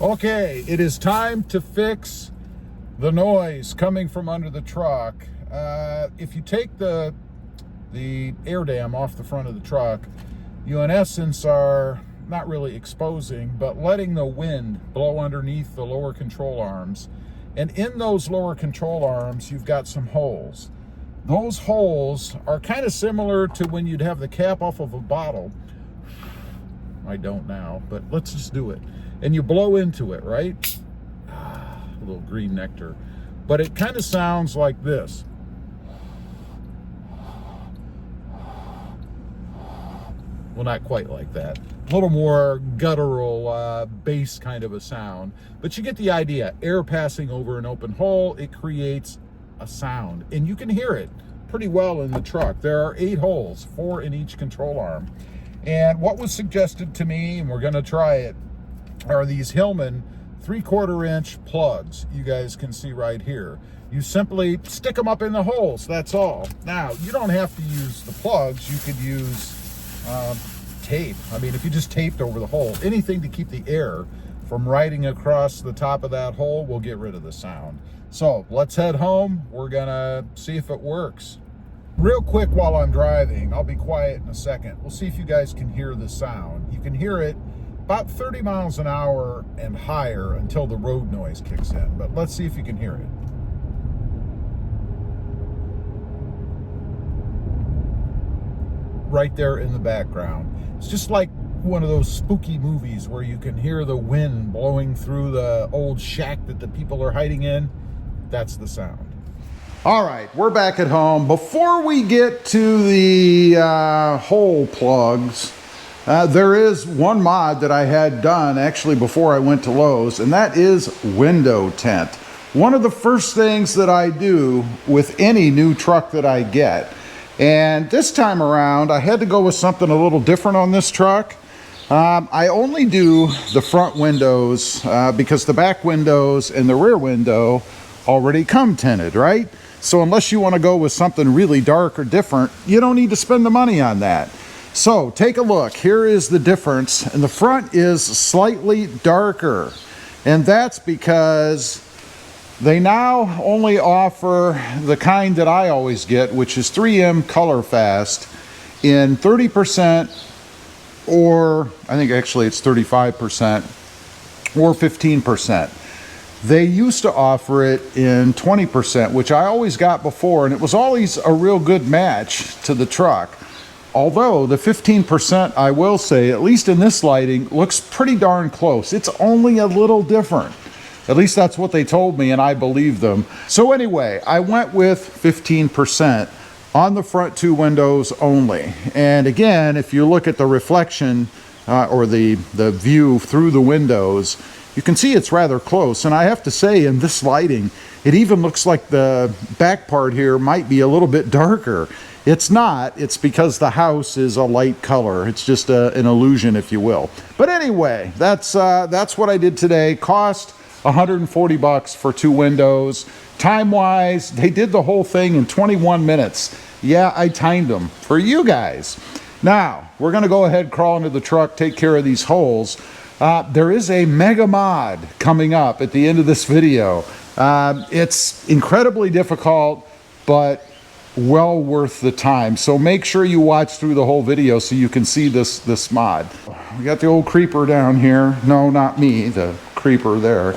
Okay, it is time to fix the noise coming from under the truck. If you take the air dam off the front of the truck, you in essence are not really exposing, but letting the wind blow underneath the lower control arms. And in those lower control arms, you've got some holes. Those holes are kind of similar to when you'd have the cap off of a bottle. I don't now, but let's just do it. And you blow into it, right? A little green nectar. But it kind of sounds like this. Well, not quite like that. A little more guttural bass kind of a sound. But you get the idea. Air passing over an open hole, it creates a sound. And you can hear it pretty well in the truck. There are 8 holes, 4 in each control arm. And what was suggested to me, and we're going to try it, are these Hillman 3/4 inch plugs. You guys can see right here. You simply stick them up in the holes, that's all. Now, you don't have to use the plugs. You could use tape. I mean, if you just taped over the hole, anything to keep the air from riding across the top of that hole will get rid of the sound. So let's head home. We're gonna see if it works. Real quick while I'm driving, I'll be quiet in a second. We'll see if you guys can hear the sound. You can hear it about 30 miles an hour and higher until the road noise kicks in. But let's see if you can hear it. Right there in the background. It's just like one of those spooky movies where you can hear the wind blowing through the old shack that the people are hiding in. That's the sound. All right, we're back at home. Before we get to the hole plugs, there is one mod that I had done actually before I went to Lowe's, and that is window tint. One of the first things that I do with any new truck that I get, and this time around I had to go with something a little different on this truck. I only do the front windows because the back windows and the rear window already come tinted, right? So unless you want to go with something really dark or different, you don't need to spend the money on that. So take a look. Here is the difference. And the front is slightly darker. And that's because they now only offer the kind that I always get, which is 3M Color Fast in 30%, or I think actually it's 35% or 15%. They used to offer it in 20%, which I always got before, and it was always a real good match to the truck. Although the 15%, I will say, at least in this lighting, looks pretty darn close. It's only a little different. At least that's what they told me, and I believe them. So anyway, I went with 15% on the front 2 windows only. And again, if you look at the reflection or the view through the windows, you can see it's rather close. And I have to say, in this lighting, it even looks like the back part here might be a little bit darker. It's not. It's because the house is a light color. It's just an illusion, if you will. But anyway, that's what I did today. Cost $140 for 2 windows. Time-wise, they did the whole thing in 21 minutes. Yeah, I timed them for you guys. Now, we're going to go ahead, crawl into the truck, take care of these holes. There is a mega mod coming up at the end of this video. It's incredibly difficult, but well worth the time. So make sure you watch through the whole video so you can see this mod. We got the old creeper down here. No, not me, the creeper there.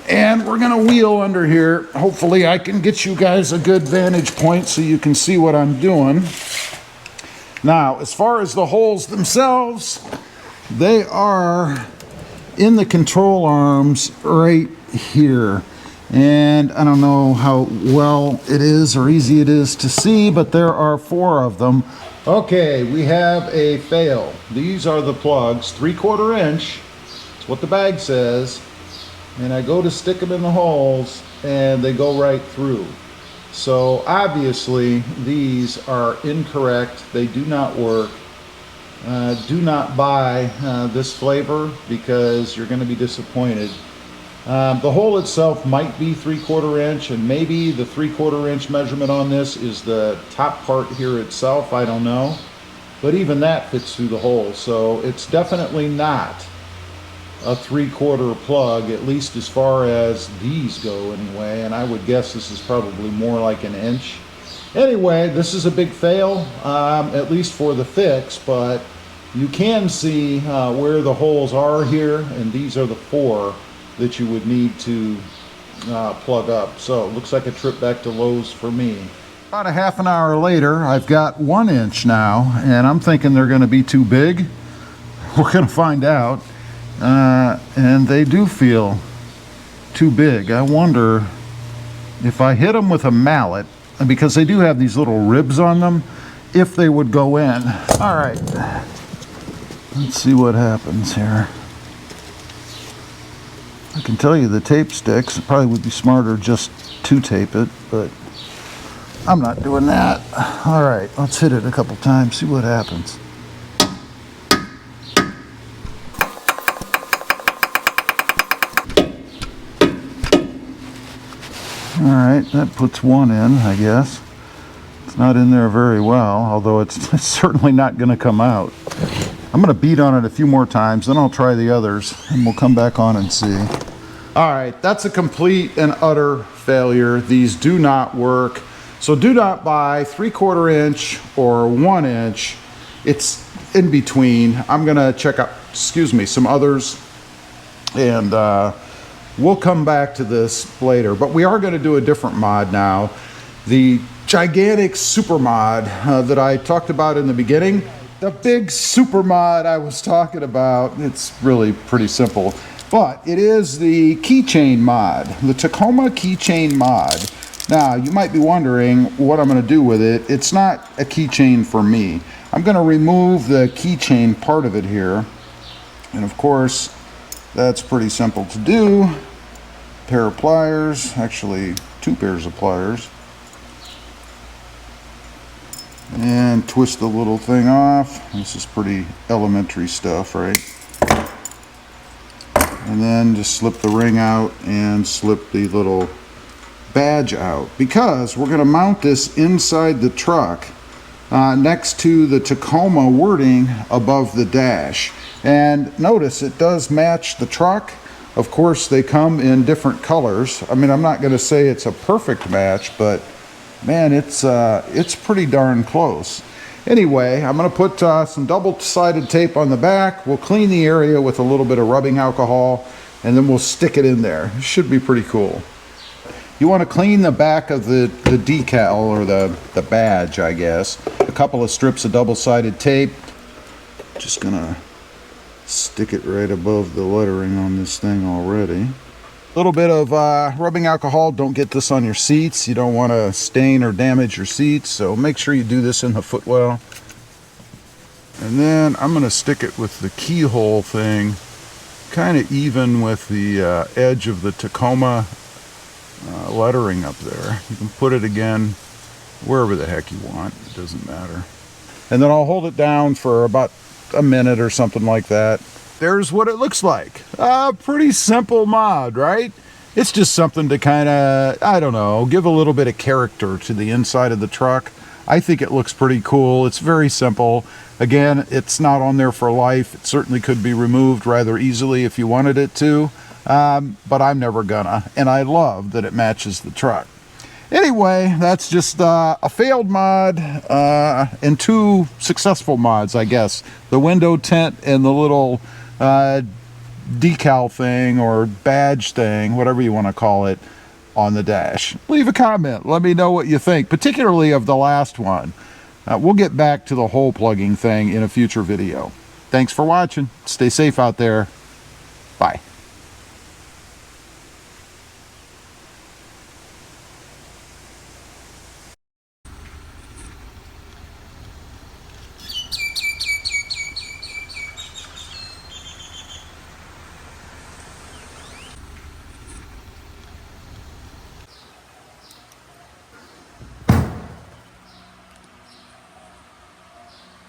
And we're gonna wheel under here. Hopefully I can get you guys a good vantage point so you can see what I'm doing. Now, as far as the holes themselves, they are in the control arms right here. And I don't know how well it is or easy it is to see, but there are 4 of them. Okay, we have a fail. These are the plugs, 3/4 inch. That's what the bag says. And I go to stick them in the holes and they go right through. So obviously these are incorrect. They do not work. Do not buy this flavor because you're going to be disappointed. The hole itself might be 3/4 inch, and maybe the 3/4 inch measurement on this is the top part here itself. I don't know, but even that fits through the hole, so it's definitely not a 3/4 plug, at least as far as these go anyway, and I would guess this is probably more like an inch. Anyway, this is a big fail, at least for the fix, but you can see where the holes are here, and these are the 4 that you would need to plug up. So it looks like a trip back to Lowe's for me. About a half an hour later, I've got 1 inch now, and I'm thinking they're going to be too big. We're going to find out. And they do feel too big. I wonder if I hit them with a mallet, because they do have these little ribs on them, if they would go in. All right, let's see what happens here. I can tell you the tape sticks. It probably would be smarter just to tape it, but I'm not doing that. All right, let's hit it a couple times, see what happens. All right, that puts 1 in, I guess. It's not in there very well, although it's certainly not going to come out. I'm going to beat on it a few more times, then I'll try the others, and we'll come back on and see. All right, that's a complete and utter failure. These do not work. So do not buy 3/4 inch or 1 inch. It's in between. I'm going to check out, some others, and we'll come back to this later, but we are going to do a different mod now. The gigantic super mod that I talked about in the beginning, the big super mod I was talking about, it's really pretty simple, but it is the keychain mod, the Tacoma keychain mod. Now, you might be wondering what I'm going to do with it. It's not a keychain for me. I'm going to remove the keychain part of it here, and of course, that's pretty simple to do. Pair of pliers, actually 2 pairs of pliers, and twist the little thing off. This is pretty elementary stuff, right? And then just slip the ring out and slip the little badge out, because we're going to mount this inside the truck next to the Tacoma wording above the dash. And notice it does match the truck. Of course, they come in different colors. I mean, I'm not going to say it's a perfect match, but man, it's pretty darn close. Anyway, I'm going to put some double-sided tape on the back. We'll clean the area with a little bit of rubbing alcohol, and then we'll stick it in there. It should be pretty cool. You want to clean the back of the decal, or the badge, I guess. A couple of strips of double-sided tape. Just going to stick it right above the lettering on this thing already. A little bit of rubbing alcohol. Don't get this on your seats. You don't want to stain or damage your seats, so make sure you do this in the footwell. And then I'm going to stick it with the keyhole thing, kind of even with the edge of the Tacoma lettering up there. You can put it again wherever the heck you want. It doesn't matter. And then I'll hold it down for about a minute or something like that. There's what it looks like. Pretty simple mod, right? It's just something to kind of, I don't know, give a little bit of character to the inside of the truck. I think it looks pretty cool. It's very simple. Again, it's not on there for life. It certainly could be removed rather easily if you wanted it to, but I'm never gonna. And I love that it matches the truck. Anyway, that's just a failed mod and 2 successful mods, I guess. The window tint and the little decal thing or badge thing, whatever you want to call it, on the dash. Leave a comment. Let me know what you think, particularly of the last one. We'll get back to the hole plugging thing in a future video. Thanks for watching. Stay safe out there. Bye.